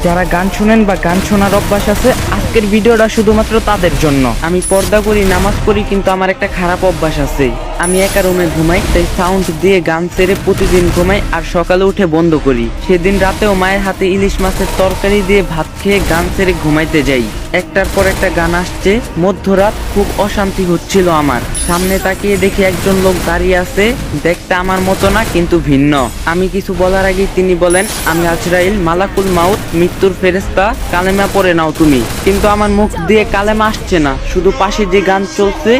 যারা গান শুনেন বা গান শোনার অভ্যাস আছে, আজকের ভিডিওটা শুধুমাত্র তাদের জন্য। আমি পর্দা করি, নামাজ পড়ি, কিন্তু আমার একটা খারাপ অভ্যাস আছে। আমি একা রুমে ঘুমাই, তাই সাউন্ড দিয়ে গান ছেড়ে প্রতিদিন ঘুমাই আর সকালে উঠে বন্ধ করি। সেদিন রাতেও মায়ের হাতে ইলিশ মাছের তরকারি দিয়ে ভাত খেয়ে গান ছেড়ে ঘুমাইতে যাই। একটার পর একটা গান আসছে, মধ্যরাত, খুব অশান্তি হচ্ছিল আমার। সামনে তাকিয়ে দেখি একজন লোক দাঁড়িয়ে আছে, দেখতে আমার মতো না কিন্তু ভিন্ন। আমি কিছু বলার আগে তিনি বলেন, আমি আজরাইল, মালাকুল মাউত, মৃত্যুর ফেরেশতা, কালেমা পড়ে নাও তুমি। কিন্তু আমার মুখ দিয়ে কালেমা আসছে না, শুধু পাশে যে গান চলছে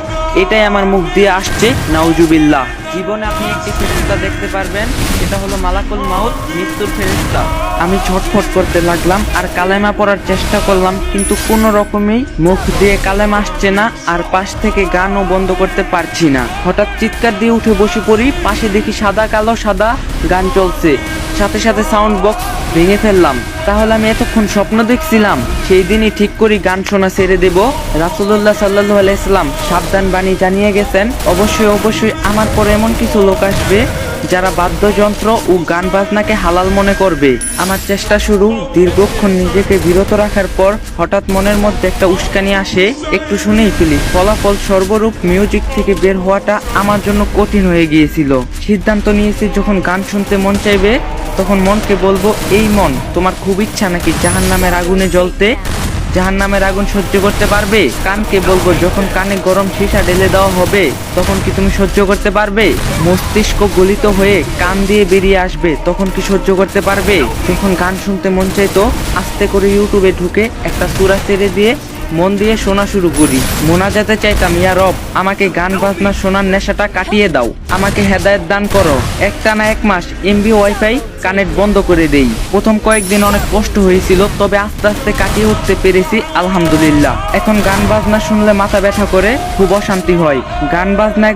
এটাই আমার মুখ দিয়ে আসছে। নাউজুবিল্লাহ। জীবনে আপনি একটি ফেরেশতা দেখতে পারবেন, সেটা হলো মালাকুল মাউত, মৃত্যুর ফেরেশতা। আমি ছটফট করতে লাগলাম আর কালেমা পড়ার চেষ্টা করলাম, কিন্তু কোনো রকমেই মুখ দিয়ে কালেমা আসছে না, আর পাশ থেকে গানও বন্ধ করতে পারছি না। হঠাৎ চিৎকার দিয়ে উঠে বসে পড়ি, পাশে দেখি সাদা কালো সাদা গান চলছে, সাথে সাথে সাউন্ড বক্স ভেঙে ফেললাম। তাহলে আমি এতক্ষণ স্বপ্ন দেখছিলাম? সেই দিনই ঠিক করি গান শোনা ছেড়ে দেব। রাসূলুল্লাহ সাল্লাল্লাহু আলাইহি সাল্লাম সাবধান বাণী জানিয়ে গেছেন, অবশ্যই আমার পরে এমন কিছু লোক আসবে যারা বাদ্যযন্ত্র ও গান বাজনাকে হালাল মনে করবে। আমার চেষ্টা শুরু, দীর্ঘক্ষণ নিজেকে বিরত রাখার পর হঠাৎ মনের মধ্যে একটা উস্কানি আসে, একটু শুনেই ফেলি। ফলাফল সর্বরূপ মিউজিক থেকে বের হওয়াটা আমার জন্য কঠিন হয়ে গিয়েছিল। সিদ্ধান্ত নিয়েছি, যখন গান শুনতে মন চাইবে তখন মনকে বলবো, এই মন, তোমার খুব ইচ্ছা নাকি জাহান্নামের আগুনে জ্বলতে? জাহান্নামের আগুন সহ্য করতে পারবে? কানকে বলবো, যখন কানে গরম সীসা ঢেলে দেওয়া হবে তখন কি তুমি সহ্য করতে পারবে? মস্তিষ্ক গলিত হয়ে কান দিয়ে বেরিয়ে আসবে, তখন কি সহ্য করতে পারবে? যখন গান শুনতে মন চাইতো, আস্তে করে ইউটিউবে ঢুকে একটা সূরা ছেড়ে দিয়ে মন দিয়ে শোনা শুরু করি। মোনাজাতে চাইতাম, ইয়া রব, আমাকে গান বাজনা শোনার নেশাটা কাটিয়ে দাও, আমাকে হেদায়েত দান করো। একটানা 1 মাস এমবি ওয়াইফাই কানেক্ট বন্ধ করে দেই। প্রথম কয়েকদিন অনেক কষ্ট হয়েছিল, তবে আস্তে আস্তে কাটিয়ে উঠতে পেরেছি, আলহামদুলিল্লাহ। এখন গান বাজনা শুনলে মাথা ব্যথা করে, খুব অশান্তি হয়। গান বাজনা